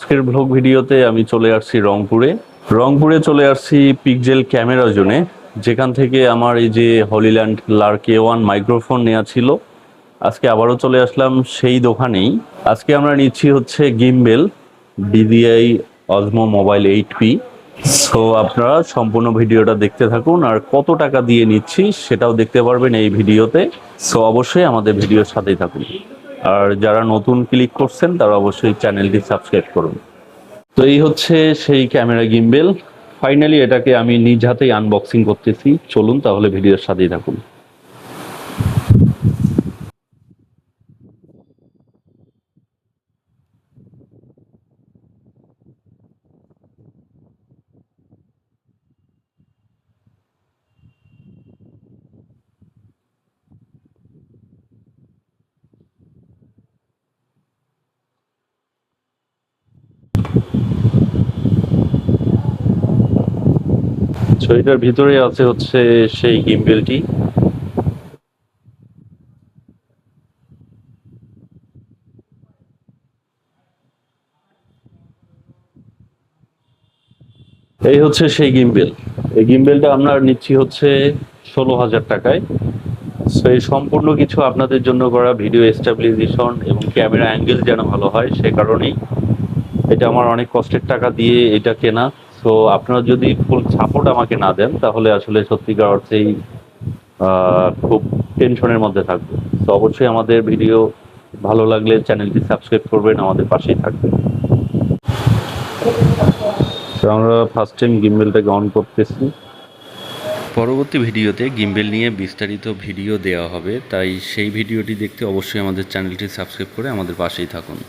আজকের ব্লগ ভিডিওতে আমি চলে আসছি রংপুরে চলে আসছি পিক্সেল ক্যামেরা জোনে, যেখান থেকে আমার এই যে হলিল্যান্ড লার্ক A1 মাইক্রোফোন নেওয়া ছিল। আজকে আবারও চলে আসলাম সেই দোকানেই। আজকে আমরা নিচ্ছি হচ্ছে gimbal DJI Osmo Mobile 8P। So আপনারা সম্পূর্ণ ভিডিওটা দেখতে থাকুন, আর কত টাকা দিয়ে নিচ্ছি সেটাও দেখতে পারবেন এই ভিডিওতে। সো অবশ্যই আমাদের ভিডিওর সাথেই থাকুন, আর যারা নতুন ক্লিক করছেন তারা অবশ্যই চ্যানেলটি সাবস্ক্রাইব করুন। তো এই হচ্ছে সেই ক্যামেরা গিম্বেল। ফাইনালি এটাকে আমি নিজ হাতেই আনবক্সিং করতেছি। চলুন তাহলে ভিডিওর সাথেই থাকুন। তো এটার ভিতরে আছে হচ্ছে সেই গিম্বেলটি। এই হচ্ছে সেই গিম্বেল। এই গিম্বেলটা আমরা নিচ্ছি হচ্ছে 16,000 টাকায়। সো এই সম্পূর্ণ কিছু আপনাদের জন্য করা, ভিডিও স্টেবিলাইজেশন এবং ক্যামেরা অ্যাঙ্গেল যেন ভালো হয় সে কারণেই। এটা আমার অনেক কষ্টের টাকা দিয়ে এটা কেনা। সো আপনারা যদি ফুল সাপোর্ট আমাকে না দেন তাহলে আসলে সত্যিকার অর্থেই খুব টেনশনের মধ্যে থাকবো। তো অবশ্যই আমাদের ভিডিও ভালো লাগলে চ্যানেলটি সাবস্ক্রাইব করবেন, আমাদের পাশেই থাকবেন। তো আমরা ফার্স্ট টাইম গিম্বেলটাকে অন করতেছি। পরবর্তী ভিডিওতে গিম্বেল নিয়ে বিস্তারিত ভিডিও দেওয়া হবে, তাই সেই ভিডিওটি দেখতে অবশ্যই আমাদের চ্যানেলটি সাবস্ক্রাইব করে আমাদের পাশেই থাকুন।